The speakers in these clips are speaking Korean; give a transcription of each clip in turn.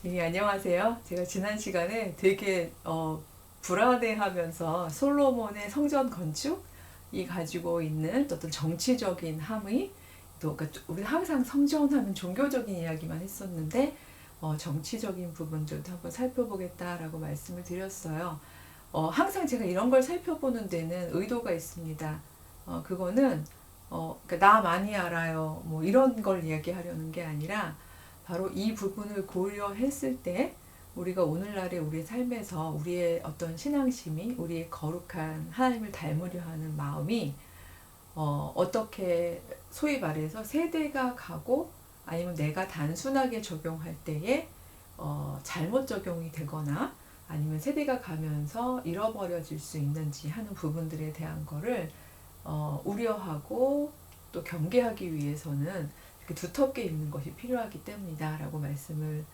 네, 안녕하세요. 제가 지난 시간에 되게 불안해하면서 솔로몬의 성전 건축이 가지고 있는 어떤 정치적인 함의 또 그러니까 우리 항상 성전하면 종교적인 이야기만 했었는데 정치적인 부분들도 한번 살펴보겠다라고 말씀을 드렸어요. 항상 제가 이런 걸 살펴보는 데는 의도가 있습니다. 그거는 그러니까 나 많이 알아요. 뭐 이런 걸 이야기하려는 게 아니라 바로 이 부분을 고려했을 때 우리가 오늘날의 우리의 삶에서 우리의 어떤 신앙심이 우리의 거룩한 하나님을 닮으려 하는 마음이 어떻게 소위 말해서 세대가 가고 아니면 내가 단순하게 적용할 때에 잘못 적용이 되거나 아니면 세대가 가면서 잃어버려질 수 있는지 하는 부분들에 대한 거를 우려하고 또 경계하기 위해서는 이렇게 두텁게 읽는 것이 필요하기 때문이다 라고 말씀을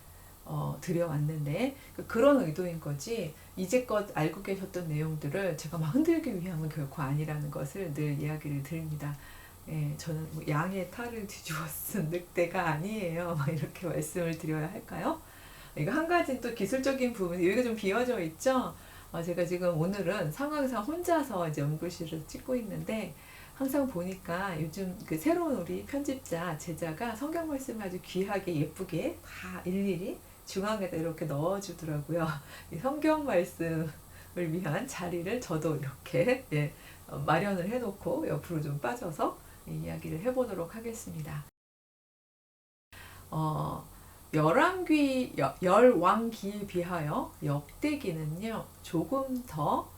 드려왔는데 그런 의도인 거지 이제껏 알고 계셨던 내용들을 제가 막 흔들기 위함은 결코 아니라는 것을 늘 이야기를 드립니다. 예, 저는 뭐 양의 탈을 뒤집어 쓴 늑대가 아니에요. 막 이렇게 말씀을 드려야 할까요? 이거 한 가지 또 기술적인 부분, 여기가 좀 비어져 있죠? 제가 지금 오늘은 상황상 혼자서 이제 연구실을 찍고 있는데 항상 보니까 요즘 그 새로운 우리 편집자, 제자가 성경 말씀을 아주 귀하게 예쁘게 다 일일이 중앙에다 이렇게 넣어주더라고요. 이 성경 말씀을 위한 자리를 저도 이렇게 마련을 해놓고 옆으로 좀 빠져서 이야기를 해보도록 하겠습니다. 어, 열왕기에 비하여 역대기는요 조금 더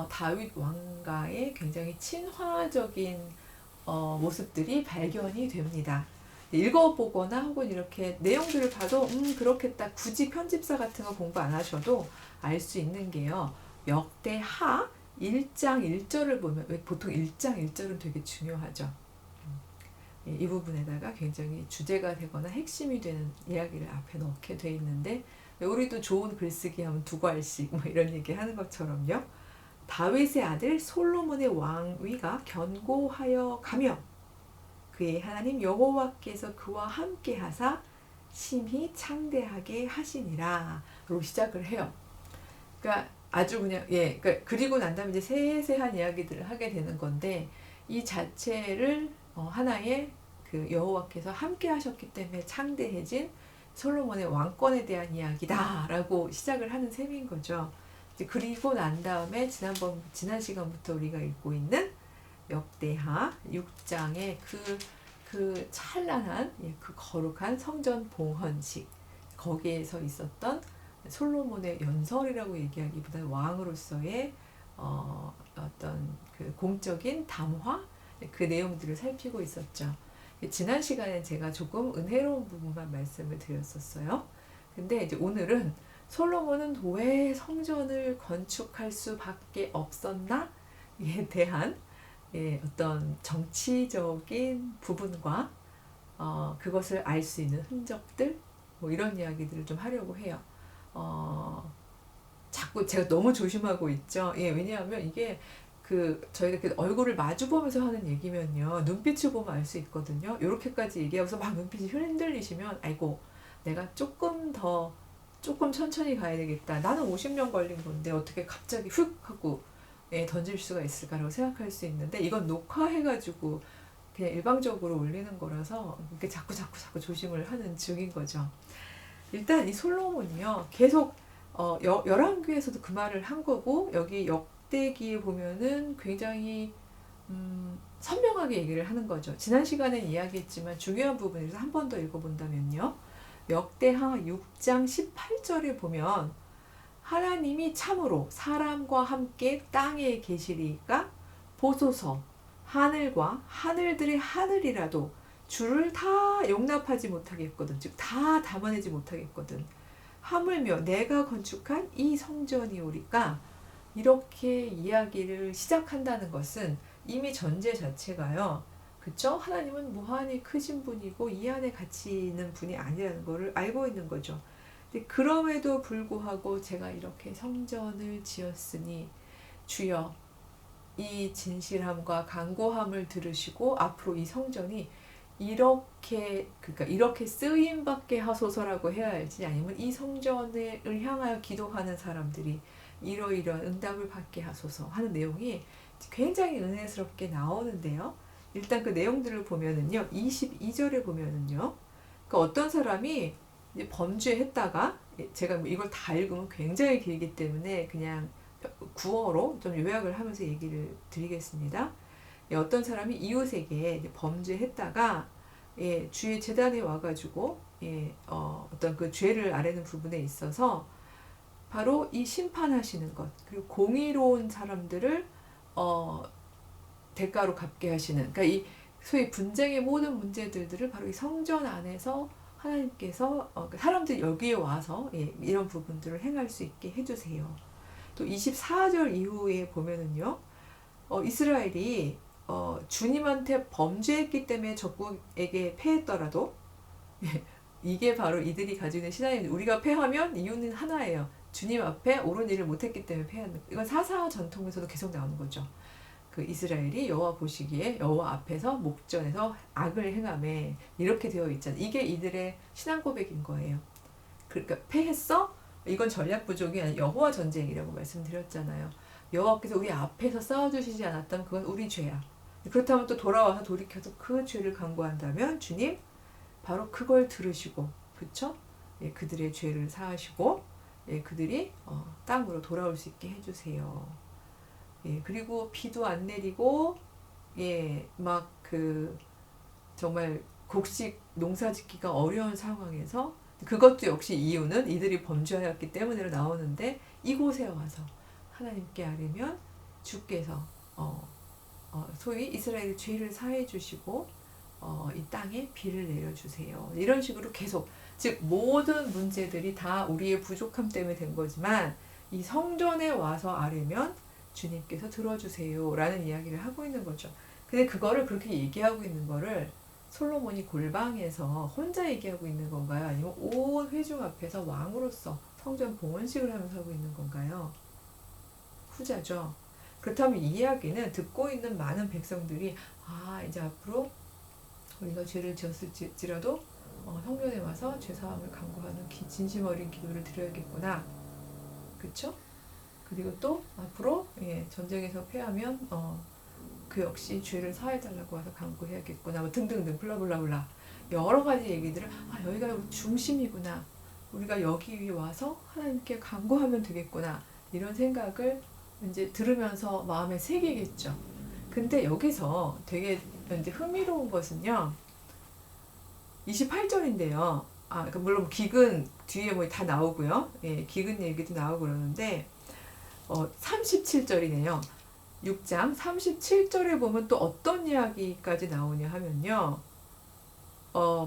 다윗 왕가의 굉장히 친화적인 모습들이 발견이 됩니다. 읽어보거나 혹은 이렇게 내용들을 봐도 그렇겠다 굳이 편집사 같은 거 공부 안 하셔도 알 수 있는 게요. 역대하 1장 1절을 보면 보통 1장 1절은 되게 중요하죠. 이 부분에다가 굉장히 주제가 되거나 핵심이 되는 이야기를 앞에 넣게 돼 있는데 우리도 좋은 글쓰기 하면 두 괄씩 뭐 이런 얘기 하는 것처럼요. 다윗의 아들 솔로몬의 왕위가 견고하여 가며 그의 하나님 여호와께서 그와 함께 하사 심히 창대하게 하시니라로 시작을 해요. 그러니까 아주 그냥 그러니까 그리고 난 다음에 이제 세세한 이야기들을 하게 되는 건데 이 자체를 하나의 그 여호와께서 함께 하셨기 때문에 창대해진 솔로몬의 왕권에 대한 이야기다라고 시작을 하는 셈인 거죠. 그리고 난 다음에 지난 시간부터 우리가 읽고 있는 역대하 6장의 그 찬란한 그 거룩한 성전 봉헌식 거기에서 있었던 솔로몬의 연설이라고 얘기하기보다는 왕으로서의 어떤 그 공적인 담화 그 내용들을 살피고 있었죠. 지난 시간에 제가 조금 은혜로운 부분만 말씀을 드렸었어요. 근데 이제 오늘은 솔로몬은 왜 성전을 건축할 수밖에 없었나에 대한 어떤 정치적인 부분과 그것을 알 수 있는 흔적들 뭐 이런 이야기들을 좀 하려고 해요. 자꾸 제가 너무 조심하고 있죠. 왜냐하면 이게 저희가 그 얼굴을 마주 보면서 하는 얘기면요 눈빛을 보면 알 수 있거든요. 이렇게까지 얘기하면서 막 눈빛이 흔들리시면 아이고 내가 조금 천천히 가야 되겠다. 나는 50년 걸린 건데 어떻게 갑자기 훅 하고 던질 수가 있을까라고 생각할 수 있는데 이건 녹화해가지고 그냥 일방적으로 올리는 거라서 이렇게 자꾸 조심을 하는 중인 거죠. 일단 이 솔로몬이요 계속 열왕기에서도 그 말을 한 거고 여기 역대기에 보면은 굉장히 선명하게 얘기를 하는 거죠. 지난 시간에 이야기했지만 중요한 부분에서 한 번 더 읽어본다면요. 역대하 6장 18절에 보면 하나님이 참으로 사람과 함께 땅에 계시리까 보소서 하늘과 하늘들의 하늘이라도 주를 다 용납하지 못하겠거든. 즉 다 담아내지 못하겠거든. 하물며 내가 건축한 이 성전이오리까 이렇게 이야기를 시작한다는 것은 이미 전제 자체가요. 그쵸? 하나님은 무한히 크신 분이고 이 안에 같이 있는 분이 아니라는 것을 알고 있는 거죠. 근데 그럼에도 불구하고 제가 이렇게 성전을 지었으니 주여 이 진실함과 간고함을 들으시고 앞으로 이 성전이 이렇게 그러니까 이렇게 쓰임 받게 하소서라고 해야 할지 아니면 이 성전을 향하여 기도하는 사람들이 이러이러한 응답을 받게 하소서 하는 내용이 굉장히 은혜스럽게 나오는데요. 일단 그 내용들을 보면은요. 22절에 보면은요. 그 어떤 사람이 이제 범죄했다가 제가 이걸 다 읽으면 굉장히 길기 때문에 그냥 구어로 좀 요약을 하면서 얘기를 드리겠습니다. 어떤 사람이 이웃에게 범죄했다가 주의 재단에 와가지고 어떤 그 죄를 아뢰는 부분에 있어서 바로 이 심판하시는 것 그리고 공의로운 사람들을 대가로 갚게 하시는 그러니까 이 소위 분쟁의 모든 문제들을 바로 이 성전 안에서 하나님께서 사람들이 여기에 와서 이런 부분들을 행할 수 있게 해주세요. 또 24절 이후에 보면은요. 이스라엘이 주님한테 범죄했기 때문에 적국에게 패했더라도 이게 바로 이들이 가지고 있는 신앙입니다. 우리가 패하면 이유는 하나예요. 주님 앞에 옳은 일을 못했기 때문에 패하는 이건 사사 전통에서도 계속 나오는 거죠. 그 이스라엘이 여호와 보시기에 여호와 앞에서 목전에서 악을 행함에 이렇게 되어 있잖아요. 이게 이들의 신앙 고백인 거예요. 그러니까 패했어? 이건 전략 부족이 아니라 여호와 전쟁이라고 말씀드렸잖아요. 여호와께서 우리 앞에서 싸워주시지 않았다면 그건 우리 죄야. 그렇다면 또 돌아와서 돌이켜서 그 죄를 간구한다면 주님 바로 그걸 들으시고 그쵸? 그들의 죄를 사하시고 그들이 땅으로 돌아올 수 있게 해주세요. 그리고 비도 안 내리고 막 그 정말 곡식 농사 짓기가 어려운 상황에서 그것도 역시 이유는 이들이 범죄하였기 때문에 나오는데 이곳에 와서 하나님께 아뢰면 주께서 소위 이스라엘의 죄를 사해 주시고 이 땅에 비를 내려주세요. 이런 식으로 계속 즉 모든 문제들이 다 우리의 부족함 때문에 된 거지만 이 성전에 와서 아뢰면 주님께서 들어주세요 라는 이야기를 하고 있는 거죠. 근데 그거를 그렇게 얘기하고 있는 거를 솔로몬이 골방에서 혼자 얘기하고 있는 건가요? 아니면 온 회중 앞에서 왕으로서 성전 봉헌식을 하면서 하고 있는 건가요? 후자죠. 그렇다면 이 이야기는 듣고 있는 많은 백성들이 이제 앞으로 우리가 죄를 지었을지라도 성전에 와서 죄사함을 간구하는 진심 어린 기도를 드려야겠구나. 그쵸? 그리고 또 앞으로 전쟁에서 패하면 그 역시 죄를 사해달라고 와서 간구해야겠구나 뭐 등등등 블라블라블라 여러 가지 얘기들을 여기가 우리 중심이구나 우리가 여기 위에 와서 하나님께 간구하면 되겠구나 이런 생각을 이제 들으면서 마음에 새기겠죠. 근데 여기서 되게 이제 흥미로운 것은요 28절인데요 그러니까 물론 기근 뒤에 뭐 다 나오고요 기근 얘기도 나오고 그러는데 37절이네요. 6장 37절에 보면 또 어떤 이야기까지 나오냐 하면요.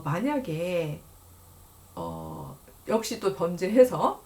만약에 역시 또 범죄해서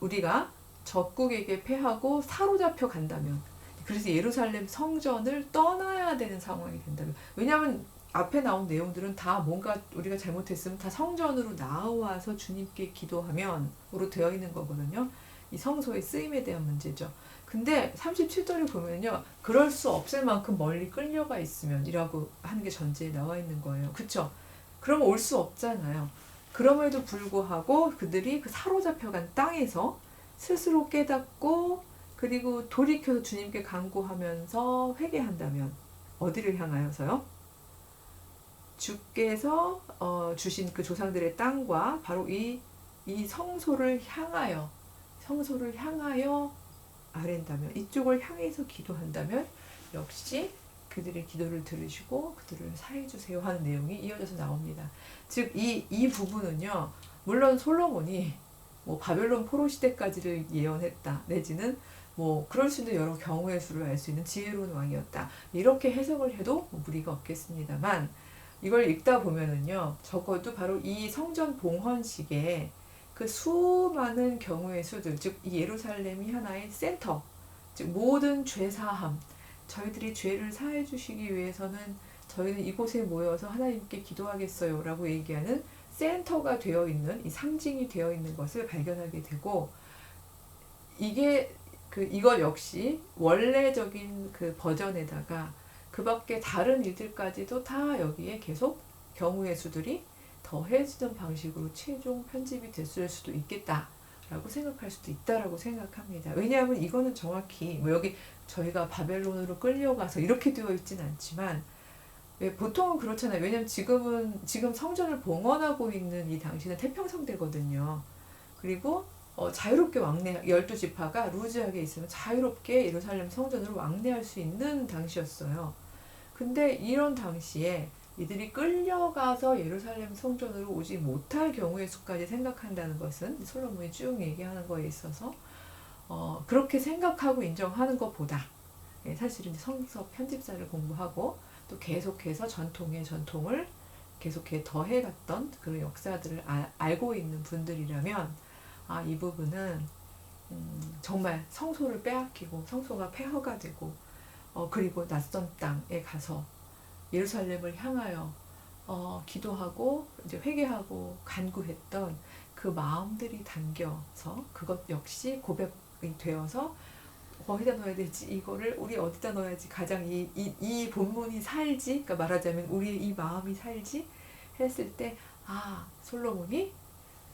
우리가 적국에게 패하고 사로잡혀 간다면 그래서 예루살렘 성전을 떠나야 되는 상황이 된다면 왜냐하면 앞에 나온 내용들은 다 뭔가 우리가 잘못했으면 다 성전으로 나와서 주님께 기도하면으로 되어 있는 거거든요. 이 성소의 쓰임에 대한 문제죠. 근데 37절을 보면요. 그럴 수 없을 만큼 멀리 끌려가 있으면 이라고 하는 게 전제에 나와 있는 거예요. 그쵸? 그러면 올 수 없잖아요. 그럼에도 불구하고 그들이 그 사로잡혀간 땅에서 스스로 깨닫고 그리고 돌이켜서 주님께 간구하면서 회개한다면 어디를 향하여서요? 주께서 주신 그 조상들의 땅과 바로 이 성소를 향하여 아랜다면 이쪽을 향해서 기도한다면 역시 그들의 기도를 들으시고 그들을 사해 주세요 하는 내용이 이어져서 나옵니다. 즉 이 부분은요. 물론 솔로몬이 뭐 바벨론 포로 시대까지를 예언했다. 내지는 뭐 그럴 수 있는 여러 경우의 수를 알 수 있는 지혜로운 왕이었다. 이렇게 해석을 해도 무리가 없겠습니다만 이걸 읽다 보면은요. 적어도 바로 이 성전 봉헌식에 그 수많은 경우의 수들, 즉 이 예루살렘이 하나의 센터, 즉 모든 죄사함, 저희들이 죄를 사해 주시기 위해서는 저희는 이곳에 모여서 하나님께 기도하겠어요 라고 얘기하는 센터가 되어 있는 이 상징이 되어 있는 것을 발견하게 되고 이게 이것 역시 원래적인 그 버전에다가 그 밖에 다른 일들까지도 다 여기에 계속 경우의 수들이 더해지던 방식으로 최종 편집이 됐을 수도 있겠다라고 생각할 수도 있다라고 생각합니다. 왜냐하면 이거는 정확히 뭐 여기 저희가 바벨론으로 끌려가서 이렇게 되어 있진 않지만 보통은 그렇잖아요. 왜냐하면 지금 성전을 봉헌하고 있는 이 당시는 태평성대거든요. 그리고 자유롭게 12지파가 루즈하게 있으면 자유롭게 예루살렘 성전으로 왕래할 수 있는 당시였어요. 근데 이런 당시에 이들이 끌려가서 예루살렘 성전으로 오지 못할 경우의 수까지 생각한다는 것은 솔로몬이 쭉 얘기하는 거에 있어서 그렇게 생각하고 인정하는 것보다 사실은 성서 편집사를 공부하고 또 계속해서 전통의 전통을 계속해 더해갔던 그런 역사들을 알고 있는 분들이라면 이 부분은 정말 성소를 빼앗기고 성소가 폐허가 되고 그리고 낯선 땅에 가서 예루살렘을 향하여 기도하고 이제 회개하고 간구했던 그 마음들이 담겨서 그것 역시 고백이 되어서 어디다 넣어야 되지? 이거를 우리 어디다 넣어야지 가장 이 본문이 살지? 그러니까 말하자면 우리의 이 마음이 살지? 했을 때 솔로몬이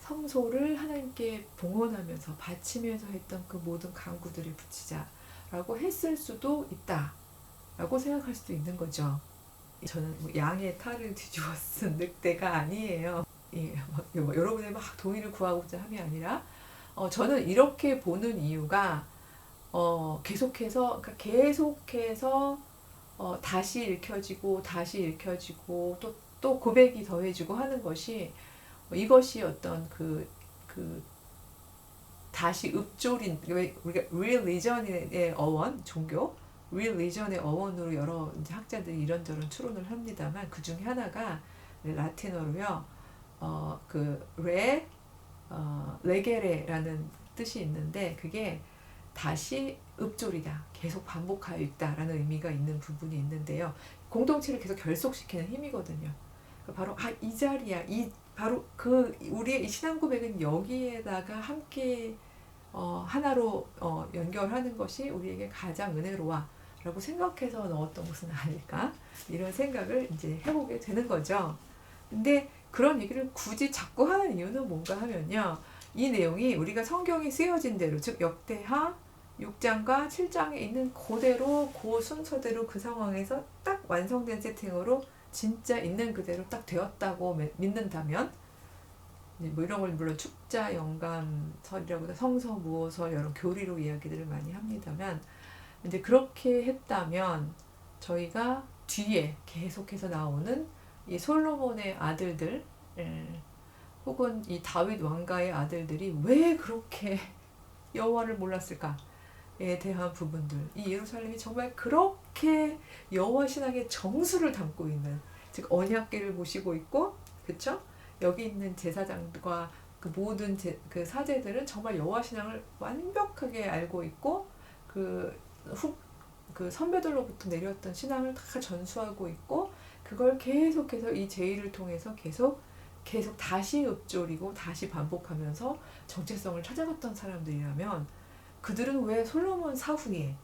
성소를 하나님께 봉헌하면서 바치면서 했던 그 모든 간구들을 붙이자라고 했을 수도 있다라고 생각할 수도 있는 거죠. 저는 뭐 양의 탈을 뒤집어 쓴 늑대가 아니에요. 여러분의 막 동의를 구하고자 함이 아니라 저는 이렇게 보는 이유가 계속해서 다시 읽혀지고 다시 읽혀지고 또 고백이 더해지고 하는 것이 이것이 어떤 그 다시 읊조린 우리가 religion의 어원 종교 religion의 어원으로 여러 이제 학자들이 이런저런 추론을 합니다만 그 중에 하나가 라틴어로요 레게레라는 뜻이 있는데 그게 다시 읊조리다 계속 반복하여 있다라는 의미가 있는 부분이 있는데요 공동체를 계속 결속시키는 힘이거든요. 바로 이 자리야 바로 우리의 이 신앙 고백은 여기에다가 함께 하나로 연결하는 것이 우리에게 가장 은혜로워 라고 생각해서 넣었던 것은 아닐까 이런 생각을 이제 해보게 되는 거죠. 근데 그런 얘기를 굳이 자꾸 하는 이유는 뭔가 하면요 이 내용이 우리가 성경이 쓰여진 대로 즉 역대하 6장과 7장에 있는 그대로 그 순서대로 그 상황에서 딱 완성된 세팅으로 진짜 있는 그대로 딱 되었다고 믿는다면 뭐 이런 걸 물론 축자 영감설이라고 성서 무호설 여러 교리로 이야기들을 많이 합니다만 이제 그렇게 했다면 저희가 뒤에 계속해서 나오는 이 솔로몬의 아들들 혹은 이 다윗 왕가의 아들들이 왜 그렇게 여호와를 몰랐을까에 대한 부분들 이 예루살렘이 정말 그렇게 여호와 신앙의 정수를 담고 있는 즉 언약궤를 모시고 있고 그쵸? 여기 있는 제사장과 그 모든 그 사제들은 정말 여호와 신앙을 완벽하게 알고 있고 그 선배들로부터 내려왔던 신앙을 다 전수하고 있고 그걸 계속해서 이 제의를 통해서 계속 다시 읊조리고 다시 반복하면서 정체성을 찾아갔던 사람들이라면 그들은 왜 솔로몬 사후에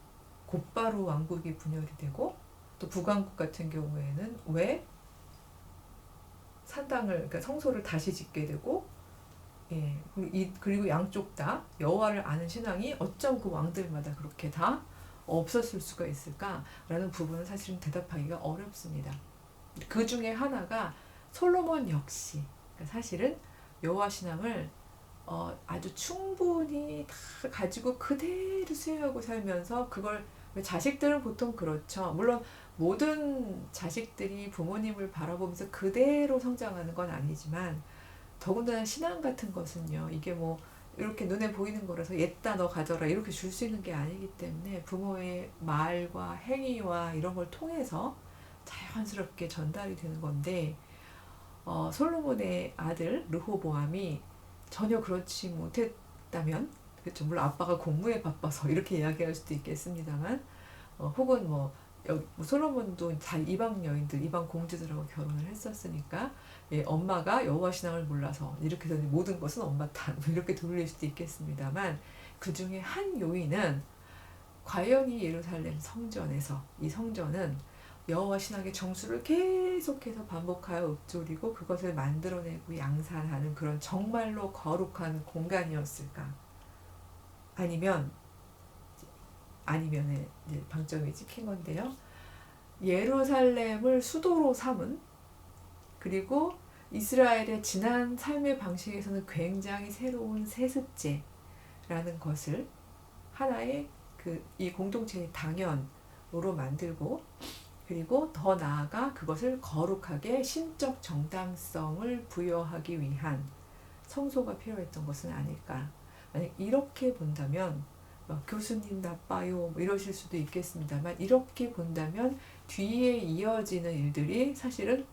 곧바로 왕국이 분열이 되고 또 북왕국 같은 경우에는 왜 그러니까 성소를 다시 짓게 되고 그리고 양쪽 다 여호와를 아는 신앙이 어쩜 그 왕들마다 그렇게 다 없었을 수가 있을까라는 부분은 사실은 대답하기가 어렵습니다. 그 중에 하나가 솔로몬 역시 그러니까 사실은 여호와 신앙을 아주 충분히 다 가지고 그대로 수행하고 살면서 그걸 자식들은 보통 그렇죠. 물론 모든 자식들이 부모님을 바라보면서 그대로 성장하는 건 아니지만 더군다나 신앙 같은 것은요. 이게 뭐 이렇게 눈에 보이는 거라서 옛다 너 가져라 이렇게 줄 수 있는 게 아니기 때문에 부모의 말과 행위와 이런 걸 통해서 자연스럽게 전달이 되는 건데 솔로몬의 아들 르호보암이 전혀 그렇지 못했다면 그렇죠. 물론 아빠가 공부에 바빠서 이렇게 이야기할 수도 있겠습니다만 혹은 솔로몬도 이방 여인들, 이방 공주들하고 결혼을 했었으니까 엄마가 여호와 신앙을 몰라서 이렇게 해서 모든 것은 엄마 탓 이렇게 돌릴 수도 있겠습니다만 그 중에 한 요인은 과연 이 예루살렘 성전에서 이 성전은 여호와 신앙의 정수를 계속해서 반복하여 읊조리고 그것을 만들어내고 양산하는 그런 정말로 거룩한 공간이었을까? 아니면의 이제 방점이 찍힌 건데요. 예루살렘을 수도로 삼은, 그리고 이스라엘의 지난 삶의 방식에서는 굉장히 새로운 세습제라는 것을 하나의 이 공동체의 당연으로 만들고, 그리고 더 나아가 그것을 거룩하게 신적 정당성을 부여하기 위한 성소가 필요했던 것은 아닐까. 만약 이렇게 본다면 교수님 나빠요 뭐 이러실 수도 있겠습니다만, 이렇게 본다면 뒤에 이어지는 일들이 사실은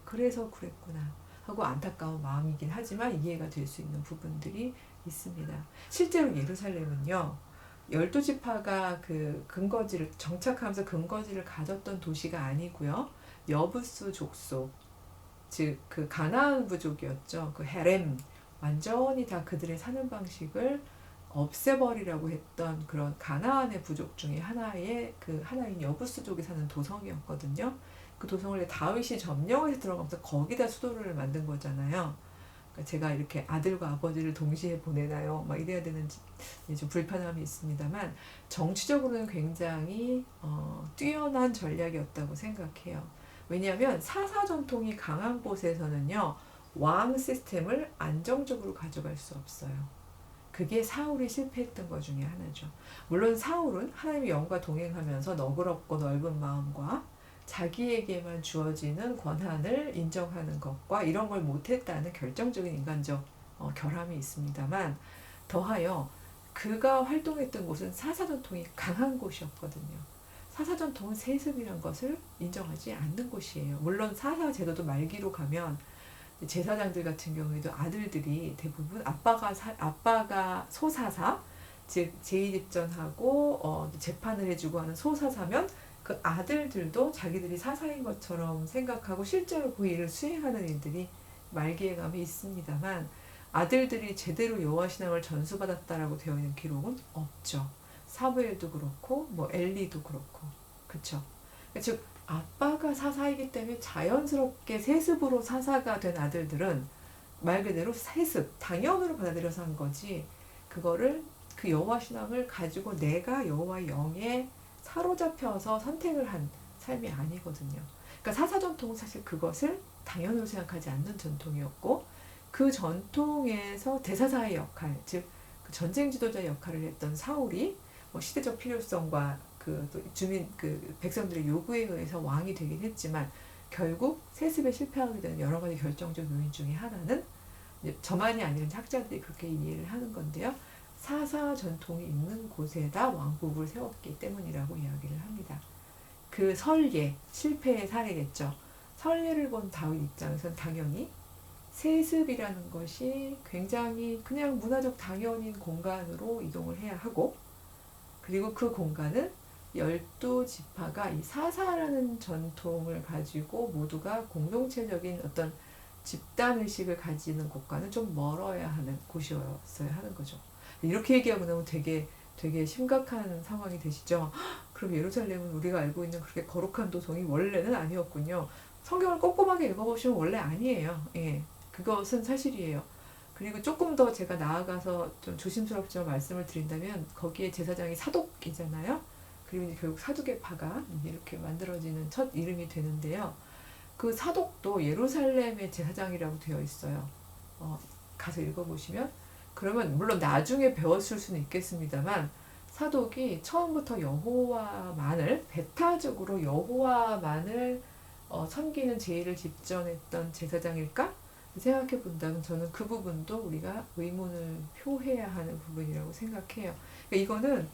그래서 그랬구나 하고 안타까운 마음이긴 하지만 이해가 될 수 있는 부분들이 있습니다. 실제로 예루살렘은요, 12지파가 그 근거지를 정착하면서 근거지를 가졌던 도시가 아니고요, 여부스 족속, 즉 그 가나안 부족이었죠. 그 헤렘, 완전히 다 그들의 사는 방식을 없애버리라고 했던 그런 가나안의 부족 중에 하나의 그 하나인 여부스족이 사는 도성이었거든요. 그 도성을 다윗이 점령해서 들어가면서 거기다 수도를 만든 거잖아요. 그러니까 제가 이렇게 아들과 아버지를 동시에 보내나요? 막 이래야 되는지 좀 불편함이 있습니다만, 정치적으로는 굉장히 뛰어난 전략이었다고 생각해요. 왜냐하면 사사 전통이 강한 곳에서는요, 왕 시스템을 안정적으로 가져갈 수 없어요. 그게 사울이 실패했던 것 중에 하나죠. 물론 사울은 하나님의 영과 동행하면서 너그럽고 넓은 마음과 자기에게만 주어지는 권한을 인정하는 것과 이런 걸 못했다는 결정적인 인간적 결함이 있습니다만, 더하여 그가 활동했던 곳은 사사전통이 강한 곳이었거든요. 사사전통은 세습이란 것을 인정하지 않는 곳이에요. 물론 사사제도도 말기로 가면 제사장들 같은 경우에도 아들들이 대부분 아빠가 소사사, 즉 제2집전하고 재판을 해주고 하는 소사사면 그 아들들도 자기들이 사사인 것처럼 생각하고 실제로 그 일을 수행하는 일들이 말기에 가면 있습니다만, 아들들이 제대로 여호와 신앙을 전수받았다라고 되어 있는 기록은 없죠. 사무엘도 그렇고 뭐 엘리도 그렇고, 그렇죠. 즉 아빠가 사사이기 때문에 자연스럽게 세습으로 사사가 된 아들들은 말 그대로 세습, 당연으로 받아들여서 한 거지, 그거를 그 여호와 신앙을 가지고 내가 여호와의 영에 사로잡혀서 선택을 한 삶이 아니거든요. 그러니까 사사 전통은 사실 그것을 당연으로 생각하지 않는 전통이었고, 그 전통에서 대사사의 역할, 즉 그 전쟁 지도자의 역할을 했던 사울이 뭐 시대적 필요성과 또 주민 백성들의 요구에 의해서 왕이 되긴 했지만, 결국 세습에 실패하게 되는 여러 가지 결정적 요인 중에 하나는, 저만이 아니라 학자들이 그렇게 이해를 하는 건데요, 사사 전통이 있는 곳에다 왕국을 세웠기 때문이라고 이야기를 합니다. 그 설예, 실패의 사례겠죠. 설예를 본 다윗 입장에서는 당연히 세습이라는 것이 굉장히 그냥 문화적 당연인 공간으로 이동을 해야 하고, 그리고 그 공간은 12지파가 이 사사라는 전통을 가지고 모두가 공동체적인 어떤 집단의식을 가지는 곳과는 좀 멀어야 하는 곳이었어야 하는 거죠. 이렇게 얘기하고 나면 되게 심각한 상황이 되시죠. 그럼 예루살렘은 우리가 알고 있는 그렇게 거룩한 도성이 원래는 아니었군요. 성경을 꼼꼼하게 읽어보시면 원래 아니에요. 예, 그것은 사실이에요. 그리고 조금 더 제가 나아가서 좀 조심스럽지만 말씀을 드린다면, 거기에 제사장이 사독이잖아요. 그리고 이제 결국 사두개파가 이렇게 만들어지는 첫 이름이 되는데요. 그 사독도 예루살렘의 제사장이라고 되어 있어요. 가서 읽어보시면, 그러면 물론 나중에 배웠을 수는 있겠습니다만, 사독이 처음부터 여호와만을, 배타적으로 여호와만을 섬기는 제의를 집전했던 제사장일까? 생각해 본다면 저는 그 부분도 우리가 의문을 표해야 하는 부분이라고 생각해요. 그러니까 이거는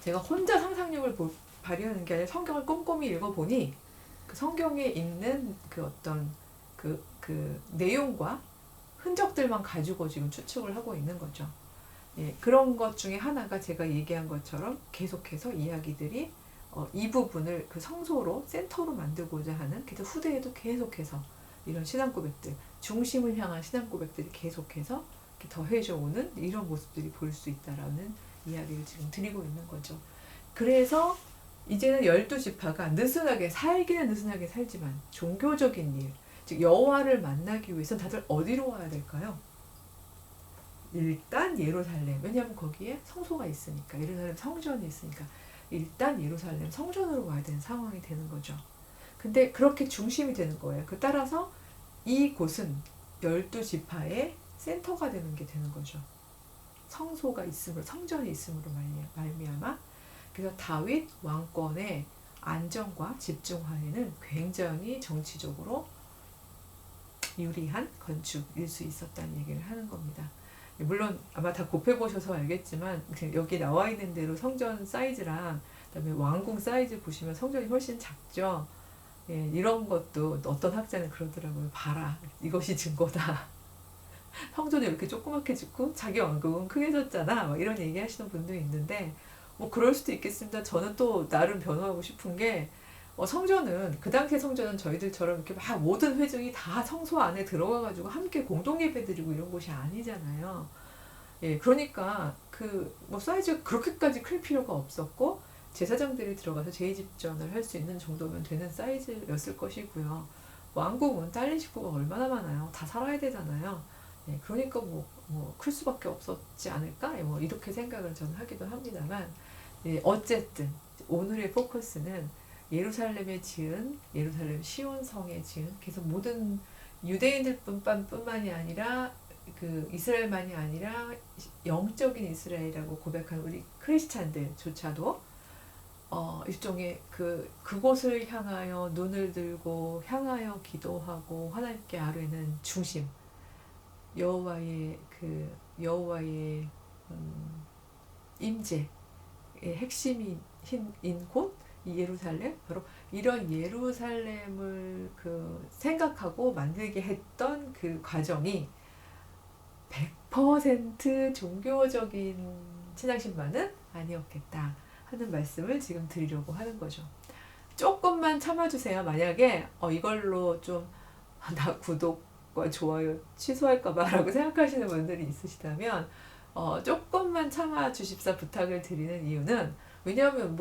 제가 혼자 상상력을 발휘하는 게 아니라 성경을 꼼꼼히 읽어보니 그 성경에 있는 그 어떤 그 내용과 흔적들만 가지고 지금 추측을 하고 있는 거죠. 예, 그런 것 중에 하나가 제가 얘기한 것처럼 계속해서 이야기들이 이 부분을 그 성소로 센터로 만들고자 하는, 그래서 후대에도 계속해서 이런 신앙 고백들, 중심을 향한 신앙 고백들이 계속해서 더해져 오는 이런 모습들이 보일 수 있다라는 이야기를 지금 드리고 있는 거죠. 그래서 이제는 12지파가 느슨하게 살기는 느슨하게 살지만 종교적인 일, 즉 여호와를 만나기 위해서는 다들 어디로 와야 될까요? 일단 예루살렘. 왜냐하면 거기에 성소가 있으니까. 예루살렘 성전이 있으니까. 일단 예루살렘 성전으로 와야 되는 상황이 되는 거죠. 근데 그렇게 중심이 되는 거예요. 그 따라서 이곳은 12지파의 센터가 되는 게 되는 거죠. 성소가 있음으로, 성전이 있음으로 말미암아. 그래서 다윗 왕권의 안정과 집중화에는 굉장히 정치적으로 유리한 건축일 수 있었다는 얘기를 하는 겁니다. 물론 아마 다 곱해보셔서 알겠지만 여기 나와 있는 대로 성전 사이즈랑 그다음에 왕궁 사이즈 보시면 성전이 훨씬 작죠. 예, 이런 것도 어떤 학자는 그러더라고요. 봐라, 이것이 증거다. 성전이 이렇게 조그맣게 짓고 자기 왕궁은 크게 졌잖아. 막 이런 얘기 하시는 분도 있는데 뭐 그럴 수도 있겠습니다. 저는 또 나름 변호하고 싶은 게 성전은 그 당시의 성전은 저희들처럼 이렇게 막 모든 회중이 다 성소 안에 들어가가지고 함께 공동 예배드리고 이런 곳이 아니잖아요. 예, 그러니까 그 뭐 사이즈가 그렇게까지 클 필요가 없었고 제사장들이 들어가서 제의집전을 할 수 있는 정도면 되는 사이즈였을 것이고요. 왕궁은 딸린 식구가 얼마나 많아요. 다 살아야 되잖아요. 예, 그러니까 클 수밖에 없었지 않을까? 뭐 이렇게 생각을 저는 하기도 합니다만, 예, 어쨌든 오늘의 포커스는 예루살렘에 지은 예루살렘 시온성에 지은 그래서 모든 유대인들뿐만이 아니라 그 이스라엘만이 아니라 영적인 이스라엘이라고 고백하는 우리 크리스찬들조차도 일종의 그곳을 향하여 눈을 들고 향하여 기도하고 하나님께 아뢰는 중심, 여호와의 임재의 핵심인 곳, 이 예루살렘, 바로 이런 예루살렘을 생각하고 만들게 했던 그 과정이 100% 종교적인 신앙심만은 아니었겠다 하는 말씀을 지금 드리려고 하는 거죠. 조금만 참아주세요. 만약에 이걸로 좀 나 구독과 좋아요 취소할까봐 라고 생각하시는 분들이 있으시다면 조금만 참아주십사 부탁을 드리는 이유는, 왜냐하면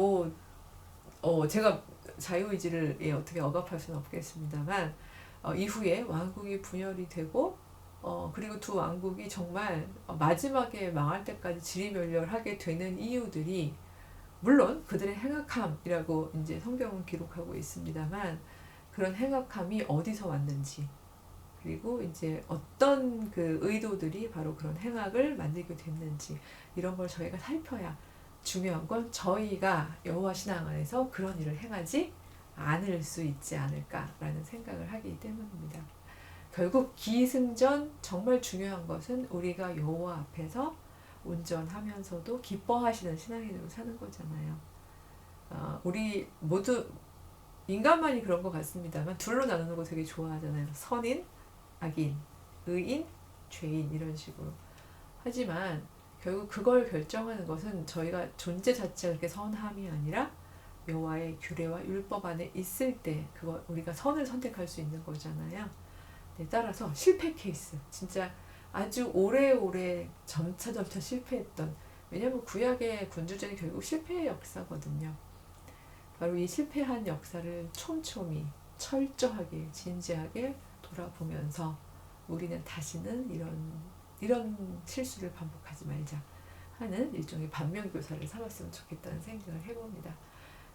제가 자유의지를 어떻게 억압할 수는 없겠습니다만 이후에 왕국이 분열이 되고 그리고 두 왕국이 정말 마지막에 망할 때까지 지리멸렬하게 되는 이유들이, 물론 그들의 행악함이라고 이제 성경은 기록하고 있습니다만 그런 행악함이 어디서 왔는지, 그리고 이제 어떤 그 의도들이 바로 그런 행악을 만들게 됐는지, 이런 걸 저희가 살펴야, 중요한 건 저희가 여호와 신앙 안에서 그런 일을 행하지 않을 수 있지 않을까라는 생각을 하기 때문입니다. 결국 기승전 정말 중요한 것은 우리가 여호와 앞에서 온전하면서도 기뻐하시는 신앙인으로 사는 거잖아요. 우리 모두 인간만이 그런 것 같습니다만 둘로 나누는 거 되게 좋아하잖아요. 선인, 악인, 의인, 죄인, 이런 식으로. 하지만 결국 그걸 결정하는 것은 저희가 존재 자체가 그렇게 선함이 아니라 여호와의 규례와 율법 안에 있을 때 우리가 선을 선택할 수 있는 거잖아요. 네, 따라서 실패 케이스, 진짜 아주 오래오래 점차 실패했던, 왜냐하면 구약의 군주전이 결국 실패의 역사거든요. 바로 이 실패한 역사를 촘촘히 철저하게 진지하게 돌아보면서 우리는 다시는 이런 실수를 반복하지 말자 하는 일종의 반면교사를 삼았으면 좋겠다는 생각을 해봅니다.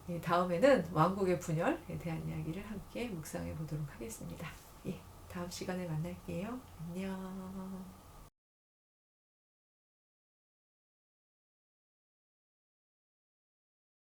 예, 다음에는 왕국의 분열에 대한 이야기를 함께 묵상해 보도록 하겠습니다. 예, 다음 시간에 만날게요. 안녕.